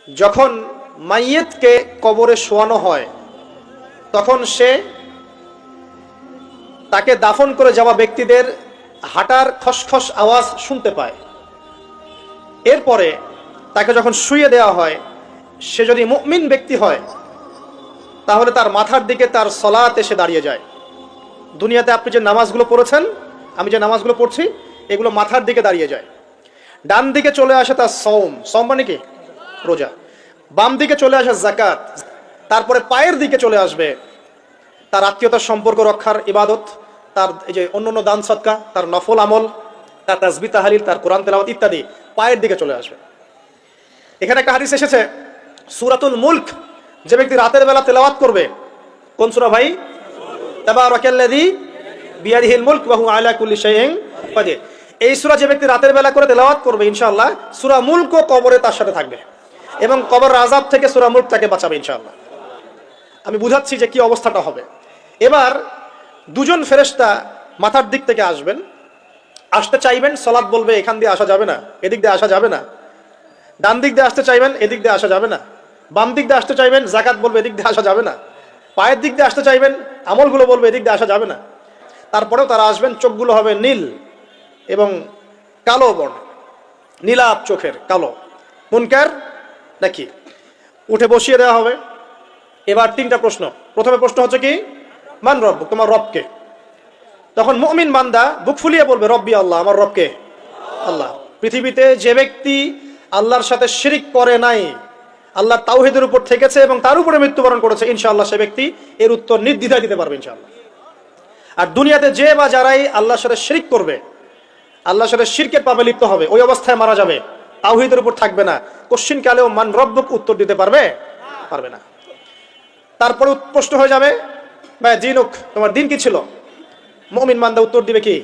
যখন মাইয়েতকে কবরে শোয়ানো হয় তখন সে তাকে দাফন করে যাওয়া ব্যক্তিদের হাঁটার খসখস আওয়াজ শুনতে পায়। এরপরে তাকে যখন শুইয়ে দেওয়া হয়, সে যদি মুমিন ব্যক্তি হয় তাহলে তার মাথার দিকে তার সলাত এসে দাঁড়িয়ে যায়। দুনিয়াতে আপনি যে নামাজগুলো পড়েছেন, আমি যে নামাজগুলো পড়ছি, এগুলো মাথার দিকে দাঁড়িয়ে যায়। ডান দিকে চলে আসে তার সওম মানে কি? রোজা। বাম দিকে চলে আসে যাকাত। তারপরে পায়ের দিকে চলে আসবে তার আত্মীয়তার সম্পর্ক রক্ষার ইবাদত, তার এই যে অন্যান্য দান সদকা, তার নফল আমল, তার তাসবিহ তাহলিল, তার কোরআন তেলাওয়াত ইত্যাদি পায়ের দিকে চলে আসবে। এখানে একটা হাদিস এসেছে, সূরাতুল মুলক যে ব্যক্তি রাতের বেলা তেলাওয়াত করবে, কোন সূরা ভাই? তাবারাকাল্লাযী বিয়াদিহিল মুলক ওয়া হুয়া আলা কুল্লি শাইইন কাদির। এই সূরা যে ব্যক্তি রাতের বেলা করে তেলাওয়াত করবে, ইনশাআল্লাহ সূরা মুলকও কবরে তার সাথে থাকবে এবং কবর আযাব থেকে সূরা মুলক তাকে বাঁচাবে ইনশাআল্লাহ। আমি বুঝাচ্ছি যে কি অবস্থাটা হবে। এবার দুজন ফেরেশতা মাথার দিক থেকে আসবেন, আসতে চাইবেন, সালাত বলবে এখান দিয়ে আসা যাবে না, এদিক দিয়ে আসা যাবে না। ডান দিক দিয়ে আসতে চাইবেন, এদিক দিয়ে আসা যাবে না। বাম দিক দিয়ে আসতে চাইবেন, যাকাত বলবে এদিক দিয়ে আসা যাবে না। পায়ের দিক দিয়ে আসতে চাইবেন, আমলগুলো বলবে এদিক দিয়ে আসা যাবে না। তারপরেও তারা আসবেন, চোখগুলো হবে নীল এবং কালো বর্ণ, নীলাপ চোখের, কালো। মুনকার নাকি? উঠে বসিয়ে দেওয়া হবে। এবার তিনটা প্রশ্ন। প্রথমে প্রশ্ন হচ্ছে কি? মান রব্বুক, তোমার রবকে? তখন মুমিন বান্দা বুক ফুলিয়ে বলবে রব্বি আল্লাহ, আমার রবকে আল্লাহ। পৃথিবীতে যে ব্যক্তি আল্লাহর সাথে শিরিক করে নাই, আল্লাহর তাওহীদের উপর থেকেছে এবং তার উপরে মৃত্যুবরণ করেছে, ইনশাআল্লাহ সে ব্যক্তি এর উত্তর নির্দ্বিধায় দিতে পারবে ইনশাআল্লাহ। আর দুনিয়াতে যে বা যারাই আল্লাহর সাথে শিরিক করবে, আল্লাহর সাথে শিরকের পাপে লিপ্ত হবে, ওই অবস্থায় মারা যাবে, তাওহীদের উপর থাকবে না, কোশ্চিন কালেও মান রব্বুক উত্তর দিতে পারবে না। তারপরে প্রশ্ন হয়ে যাবে ভাই দিনুক, তোমার দিন কি ছিল? মুমিন বান্দা উত্তর দিবে কি?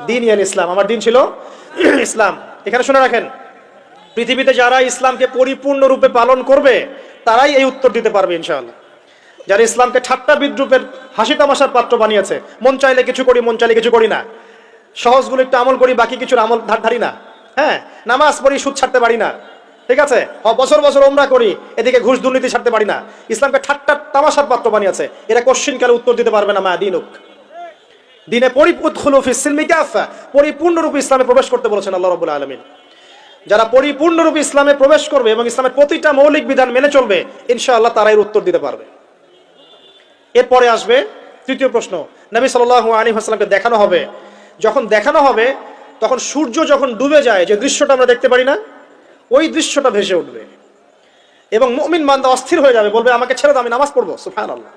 দিন ইয়াল ইসলাম, আমার দিন ছিল ইসলাম। এখানে শুনে রাখেন, পৃথিবীতে যারা ইসলামকে পরিপূর্ণরূপে পালন করবে তারাই এই উত্তর দিতে পারবে ইনশাআল্লাহ। যারা ইসলামকে ঠাট্টা বিদ্রুপের হাসি তামাশার পাত্র বানিয়েছে, মন চাইলে কিছু করি, মন চাইলে কিছু করি না, সহজগুলো একটু আমল করি, বাকি কিছুর আমল ধারি না, হ্যাঁ, নামাজ পড়ি, সুদ ছাড়তে পারি না, ঠিক আছে, বছর বছর ওমরা করি, এদিকে ঘুষ দুর্নীতি ছাড়তে পারি না, ইসলামকে ঠাট্টা তামাশার পাত্র বানিয়েছে, এরা কোশ্চিন কালে উত্তর দিতে পারবে না মা দিনুক, দিনে পরিপূর্ণরূপে ইসলামে প্রবেশ করতে বলেছেন আল্লাহ রাব্বুল আলামিন। যারা পরিপূর্ণরূপে ইসলামে প্রবেশ করবে এবং ইসলামের প্রতিটা মৌলিক বিধান মেনে চলবে, ইনশাআল্লাহ তারা এর উত্তর দিতে পারবে। এরপরে আসবে তৃতীয় প্রশ্ন। নবী সাল্লাল্লাহু আলাইহি ওয়াসাল্লামকে দেখানো হবে। যখন দেখানো হবে তখন সূর্য যখন ডুবে যায়, যে দৃশ্যটা আমরা দেখতে পারি না, ওই দৃশ্যটা ভেসে উঠবে এবং মুমিন বান্দা অস্থির হয়ে যাবে, বলবে আমাকে ছেড়ে দাও, আমি নামাজ পড়বো। সুবহানাল্লাহ।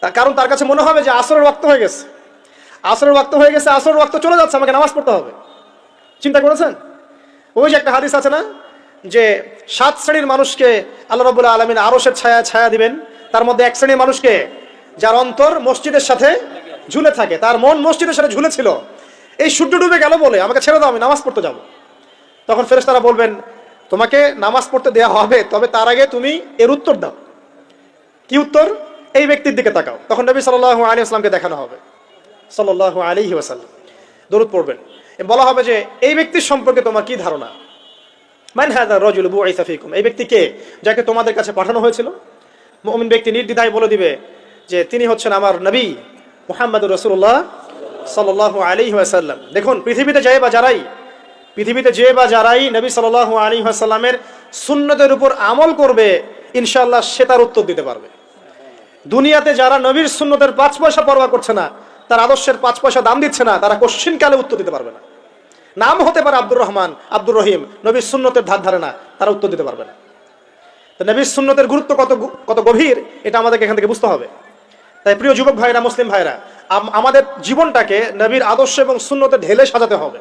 তার কারণ তার কাছে মনে হবে যে আসরের ওয়াক্ত হয়ে গেছে, আসরের ওয়াক্ত হয়ে গেছে, আসরের ওয়াক্ত চলে যাচ্ছে, আমাকে নামাজ পড়তে হবে। চিন্তা করেছেন? ওই যে একটা হাদিস আছে না, যে 7 শ্রেণীর মানুষকে আল্লাহ রাব্বুল আলামিন আরশের ছায়া দিবেন। তার মধ্যে এক শ্রেণীর মানুষকে, যার অন্তর মসজিদের সাথে ঝুলে থাকে, তার মন মসজিদের সাথে ঝুলে ছিল, এই সূর্য ডুবে গেল বলে আমাকে ছেড়ে দাও, আমি নামাজ পড়তে যাব। তখন ফেরেশতারা বলবেন তোমাকে নামাজ পড়তে দেয়া হবে, তবে তার আগে তুমি এর উত্তর দাও। কি উত্তর? এই ব্যক্তির দিকে তাকাও। তখন নবী সাল্লাল্লাহু আলাইহি ওয়াসাল্লামকে দেখানো হবে, সাল্লাল্লাহু আলাইহি ওয়াসাল্লাম দরুদ পড়বেন। বলা হবে যে এই ব্যক্তির সম্পর্কে তোমার কি ধারণা? মান হাযা রাজুলু বুইসা ফীকুম, এই ব্যক্তি কে, যাকে তোমাদের কাছে পাঠানো হয়েছিল? মুমিন ব্যক্তি নির্দ্বিধায় বলে দিবে যে তিনি হচ্ছেন আমার নবী মুহাম্মদুর রাসূলুল্লাহ সাল্লাল্লাহু আলাইহি ওয়াসাল্লাম। দেখুন, পৃথিবীতে যে বা যারাই নবী সাল্লাল্লাহু আলাইহি ওয়াসাল্লামের সুন্নতের উপর আমল করবে, ইনশাআল্লাহ সে তার উত্তর দিতে পারবে। দুনিয়াতে যারা নবীর সুন্নতের 5 পয়সা পরোয়া করছে না, তার আদর্শের 5 পয়সা দাম দিচ্ছে না, তারা কোশ্চিন কালে উত্তর দিতে পারবে না। নাম হতে পারে আব্দুর রহমান, আব্দুর রহিম, নবীর সুন্নতের ধার ধারে না, তারা উত্তর দিতে পারবে না। তো নবীর সুন্নতের গুরুত্ব কত গভীর, এটা আমাদেরকে এখান থেকে বুঝতে হবে। তাই প্রিয় যুবক ভাইরা, মুসলিম ভাইরা, আমাদের জীবনটাকে নবীর আদর্শ এবং সুন্নতে ঢেলে সাজাতে হবে।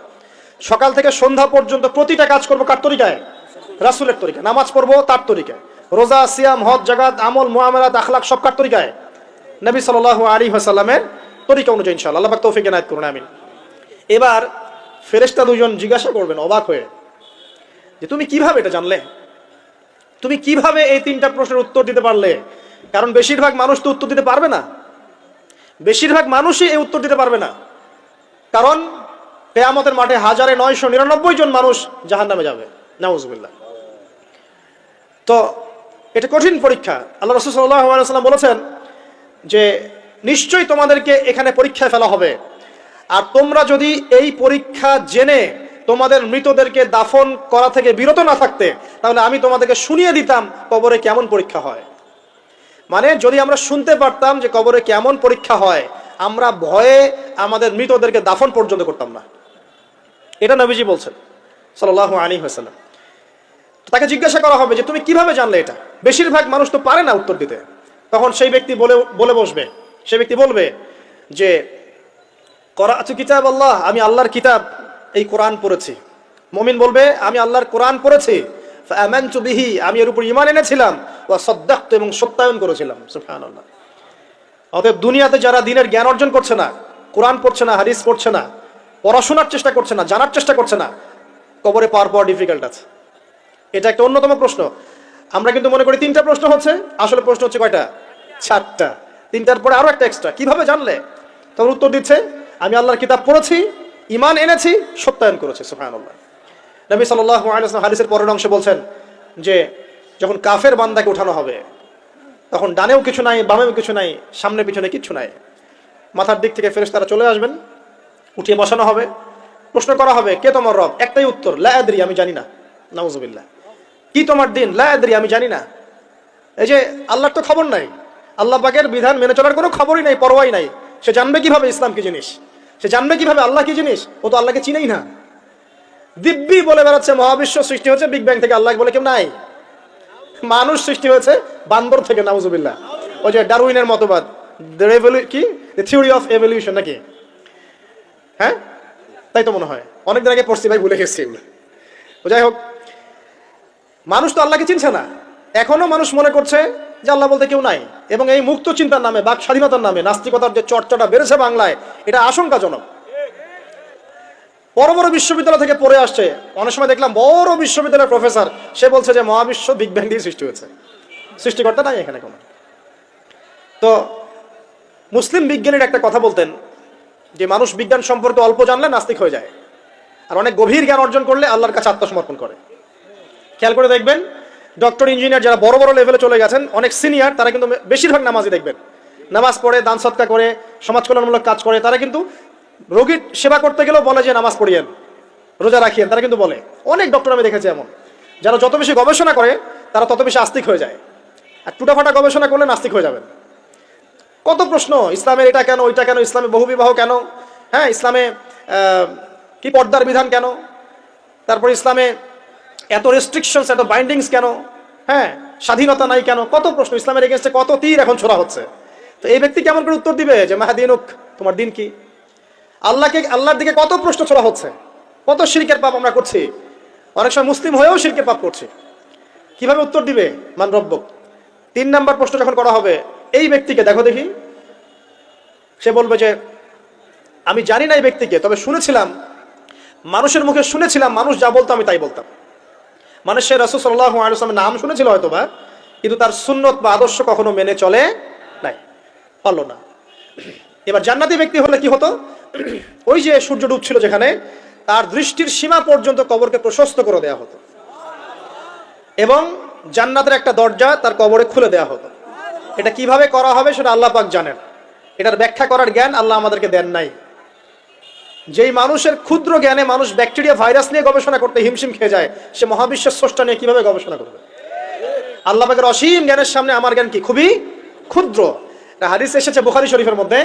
সকাল থেকে সন্ধ্যা পর্যন্ত প্রতিটা কাজ করবো কার তরিকায়? রাসূলের তরিকায়। নামাজ পড়বো তার তরিকায়, রোজা, সিয়াম, হজ, জাকাত, আমল, মুআমালাত, আখলাক সব কার তরিকায়? নবী সাল্লাল্লাহু আলাইহি ওয়াসাল্লামের তরিকা অনুযায়ী ইনশাআল্লাহ। আল্লাহ পাক তৌফিক এনায়েত করুন, আমিন। এবার ফেরেশতা দুজন জিজ্ঞাসা করবেন অবাক হয়ে যে তুমি কিভাবে এটা জানলে, তুমি কিভাবে এই 3টা প্রশ্নের উত্তর দিতে পারলে? কারণ বেশিরভাগ মানুষ তো উত্তর দিতে পারবে না, বেশিরভাগ মানুষই এই উত্তর দিতে পারবে না। কারণ কিয়ামতের মাঠে 1999 জন মানুষ জাহান্নামে যাবে, নাউজুবিল্লাহ। তো এটা কঠিন পরীক্ষা। আল্লাহ রাসূল সাল্লাল্লাহু আলাইহি ওয়াসাল্লাম বলেছেন যে নিশ্চয়ই তোমাদেরকে এখানে পরীক্ষায় ফেলা হবে, আর তোমরা যদি এই পরীক্ষা জেনে তোমাদের মৃতদেরকে দাফন করা থেকে বিরত না থাকতে, তাহলে আমি তোমাদেরকে শুনিয়ে দিতাম কবরে কেমন পরীক্ষা হয়। মানে যদি আমরা শুনতে পারতাম যে কবরে কেমন পরীক্ষা হয়, আমরা ভয়ে আমাদের মৃতদেরকে দাফন পর্যন্ত করতাম না। এটা নবীজি বলছেন সাল্লাল্লাহু আলাইহি ওয়াসাল্লাম। তাকে জিজ্ঞাসা করা হবে যে তুমি কিভাবে জানলে এটা? বেশিরভাগ মানুষ তো পারে না উত্তর দিতে। তখন সেই ব্যক্তি বলে বসবে, সেই ব্যক্তি বলবে যে করাআতু কিতাব আল্লাহ, আমি আল্লাহর কিতাব এই কোরআন পড়েছি। মুমিন বলবে আমি আল্লাহর কোরআন পড়েছি, ফাআমানতু বিহি, আমি এর উপর ঈমান এনেছিলাম, ওয়া সাদ্দাকতু, এবং সত্যায়ন করেছিলাম। সুবহানাল্লাহ। অতএব দুনিয়াতে যারা দ্বীনের জ্ঞান অর্জন করছে না, কোরআন পড়ছে না, হাদিস পড়ছে না, পড়াশোনার চেষ্টা করছে না, জানার চেষ্টা করছে না, কবরে পাওয়ার ডিফিকাল্ট আছে। এটা একটা অন্যতম প্রশ্ন। আমরা কিন্তু মনে করি 3টা প্রশ্ন হচ্ছে, আসলে প্রশ্ন হচ্ছে কয়টা? 4টা। 3টার পরে আরো একটা এক্সট্রা। কিভাবে জানলে? তখন উত্তর দিচ্ছে আমি আল্লাহর কিতাব পড়েছি, ঈমান এনেছি, সত্যায়ন করেছি। সুবহানাল্লাহ। নবী সাল্লাল্লাহু আলাইহি ওয়াসাল্লাম হাদিসের পরের অংশে বলছেন যে যখন কাফের বান্দাকে উঠানো হবে, তখন ডানেও কিছু নাই, বামেও কিছু নাই, সামনে পিছনে কিচ্ছু নাই। মাথার দিক থেকে ফেরেশতারা চলে আসবেন, উঠিয়ে বসানো হবে, প্রশ্ন করা হবে কে তোমার রব? একটাই উত্তর, লা আদরি, আমি জানি না। নাউযুবিল্লাহ। কি তোমার দিন? লা আদরি, আমি জানি না। এই যে আল্লাহর তো খবর নাই, আল্লাহ পাকের বিধান মেনে চলার কোনো খবরই নাই, পরোয়াই নাই। সে জানবে কিভাবে ইসলাম কি জিনিস? সে জানবে কিভাবে আল্লাহ কি জিনিস? ও তো আল্লাহকে চিনেই না। দিব্যি বলে বেড়াচ্ছে মহাবিশ্ব সৃষ্টি হচ্ছে বিগ ব্যাং থেকে, আল্লাহ বলে কেউ নাই। মানুষ সৃষ্টি হয়েছে বান্দর থেকে, নাউযুবিল্লাহ। ওই যে ডারউইনের মতবাদ, কি থিওরি অফ এভলিউশন নাকি? হ্যাঁ, তাই তো মনে হয়। অনেকদিন আগে পড়ছি ভাই, ভুলে গেছি এগুলো। যাই হোক, মানুষ তো আল্লাহকে চিনছে না। এখনো মানুষ মনে করছে যে আল্লাহ বলতে কেউ নাই, এবং এই মুক্ত চিন্তার নামে, বাক স্বাধীনতার নামে নাস্তিকতার যে চর্চাটা বেড়েছে বাংলায়, এটা আশঙ্কাজনক। বড় বড় বিশ্ববিদ্যালয় থেকে পড়ে আসছে, অনেক সময় দেখলাম বড় বিশ্ববিদ্যালয়ের প্রফেসর, সে বলছে যে মহাবিশ্ব বিগ ব্যাং দিয়ে সৃষ্টি হয়েছে, সৃষ্টিকর্তা নাই এখানে কোনো। তো মুসলিম বিজ্ঞানীর একটা কথা বলতেন যে মানুষ বিজ্ঞান সম্পর্কে অল্প জানলে নাস্তিক হয়ে যায়, আর অনেক গভীর জ্ঞান অর্জন করলে আল্লাহর কাছে আত্মসমর্পণ করে। খেয়াল করে দেখবেন, ডক্টর, ইঞ্জিনিয়ার যারা বড় বড় লেভেলে চলে গেছেন, অনেক সিনিয়র, তারা কিন্তু বেশিরভাগ নামাজি দেখবেন, নামাজ পড়ে, দান সৎকা করে, সমাজ কল্যাণমূলক কাজ করে। তারা কিন্তু রোগীর সেবা করতে গেলেও বলে যে নামাজ পড়িয়েন, রোজা রাখিয়েন, তারা কিন্তু বলে। অনেক ডক্টর আমি দেখেছি এমন, যারা যত বেশি গবেষণা করে তারা তত বেশি আস্তিক হয়ে যায়, আর টুটাফাটা গবেষণা করলে নাস্তিক হয়ে যাবেন। কত প্রশ্ন, ইসলামের এটা কেন, ওইটা কেন, ইসলামে বহুবিবাহ কেন, হ্যাঁ, ইসলামে কি পর্দার বিধান কেন, তারপর ইসলামে এত রেস্ট্রিকশনস, এত বাইন্ডিংস কেন, হ্যাঁ, স্বাধীনতা নাই কেন, কত প্রশ্ন। ইসলামের এগেইনস্টে কত তীর এখন ছোড়া হচ্ছে। তো এই ব্যক্তি কেমন করে উত্তর দিবে যে মাহাদিনুক, তোমার দিন কি? আল্লাহর দিকে কত প্রশ্ন ছোড়া হচ্ছে, কত শিরকের পাপ আমরা করছি, অনেক সময় মুসলিম হয়েও শিরকের পাপ করছি। কিভাবে উত্তর দিবে মান রব্বক? 3 নাম্বার প্রশ্ন যখন করা হবে এই ব্যক্তিকে, দেখো দেখি, সে বলবে যে আমি জানি না এই ব্যক্তিকে, তবে শুনেছিলাম, মানুষের মুখে শুনেছিলাম, মানুষ যা বলতো আমি তাই বলতাম। মানুষের রাসূল সাল্লাল্লাহু আলাইহি ওয়াসাল্লামের নাম শুনেছিল হয়তোবা, কিন্তু তার সুন্নত বা আদর্শ কখনো মেনে চলে নাই, পারল না। এবার জান্নাতি ব্যক্তি হলে কি হতো? ওই যে সূর্য ডুবছিল যেখানে, তার দৃষ্টির সীমা পর্যন্ত কবরকে প্রশস্ত করে দেওয়া হতো, এবং জান্নাতের একটা দরজা তার কবরে খুলে দেওয়া হতো। এটা কিভাবে করা হবে সেটা আল্লাহ পাক জানেন, এটার ব্যাখ্যা করার জ্ঞান আল্লাহ আমাদেরকে দেন নাই। যেই মানুষের ক্ষুদ্র জ্ঞানে মানুষ ব্যাকটেরিয়া ভাইরাস নিয়ে গবেষণা করতে হিমশিম খেয়ে যায়, সে মহাবিশ্বের স্রষ্টা নিয়ে কিভাবে গবেষণা করবে? আল্লাহ পাকের অসীম জ্ঞানের সামনে আমার জ্ঞান কি? খুবই ক্ষুদ্র। হাদিস এসেছে বুখারী শরীফের মধ্যে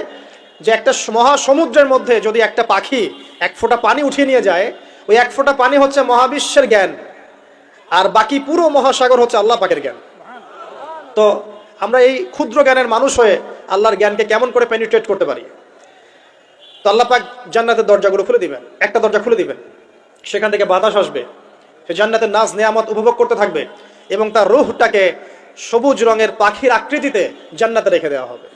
যে একটা মহাসমুদ্রের মধ্যে যদি একটা পাখি 1 ফোঁটা পানি উঠিয়ে নিয়ে যায়, ওই 1 ফোঁটা পানি হচ্ছে মহাবিশ্বের জ্ঞান, আর বাকি পুরো মহাসাগর হচ্ছে আল্লাহ পাকের জ্ঞান। তো আমরা এই ক্ষুদ্র জ্ঞানের মানুষ হয়ে আল্লাহর জ্ঞানকে কেমন করে পেনিট্রেট করতে পারি? তো আল্লাহ পাক জান্নাতের দরজাগুলো খুলে দিবেন, একটা দরজা খুলে দিবেন, সেখান থেকে বাতাস আসবে, সে জান্নাতের নাজ নিয়ামত উপভোগ করতে থাকবে, এবং তার রূহটাকে সবুজ রঙের পাখির আকৃতিতে জান্নাতে রেখে দেওয়া হবে।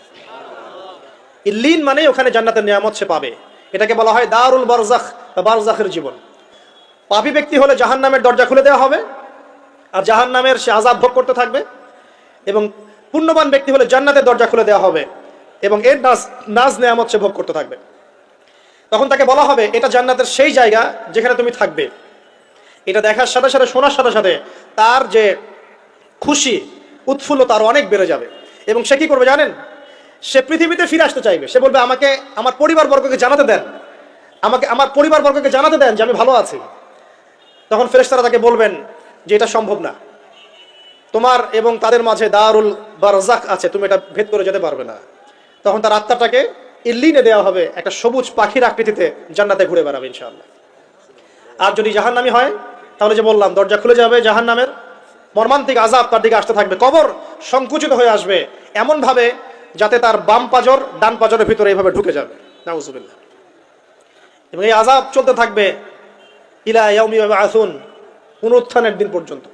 ইল্লিন মানে ওখানে জান্নাতের নিয়ামত সে পাবে। এটাকে বলা হয় দারুল বারজাখ বা বারজাখের জীবন। পাপী ব্যক্তি হলে জাহান্নামের দরজা খুলে দেওয়া হবে, আর জাহান্নামের সে আযাব ভোগ করতে থাকবে, এবং পুণ্যবান ব্যক্তি হলে জান্নাতের দরজা খুলে দেওয়া হবে, এবং এর নাজ নিয়ামত সে ভোগ করতে থাকবে। তখন তাকে বলা হবে এটা জান্নাতের সেই জায়গা যেখানে তুমি থাকবে। এটা দেখার সাথে সাথে, শোনার সাথে সাথে তার যে খুশি, উৎফুল্লতা আরো অনেক বেড়ে যাবে। এবং সে কি করবে জানেন? সে পৃথিবীতে ফিরে আসতে চাইবে। সে বলবে, আমাকে আমার পরিবারবর্গকে জানাতে দেন, আমাকে আমার পরিবারবর্গকে জানাতে দেন যে আমি ভালো আছি। তখন ফেরেশতারা তাকে বলবেন যে এটা সম্ভব না, তোমার এবং তাদের মাঝে দারুল বারজাক আছে, তুমি এটা ভেদ করে যেতে পারবে না। তখন তার আত্মাটাকে ইল্লিনে দেওয়া হবে, একটা সবুজ পাখির আকৃতিতে জান্নাতে ঘুরে বেড়াবে ইনশাআল্লাহ। আর যদি জাহান্নামী হয়, তাহলে যে বললাম, দরজা খুলে যাবে জাহান্নামের, মর্মান্তিক আযাব তার দিকে আসতে থাকবে, কবর সংকুচিত হয়ে আসবে এমন ভাবে যাতে তার বাম পাজর ডান পাজরের ভিতরে এইভাবে ঢুকে যাবে, নাউযুবিল্লাহ। এবং এই আযাব চলতে থাকবে ইলা ইয়াউমি ইউবআসুন, পুনরুত্থানের দিন পর্যন্ত।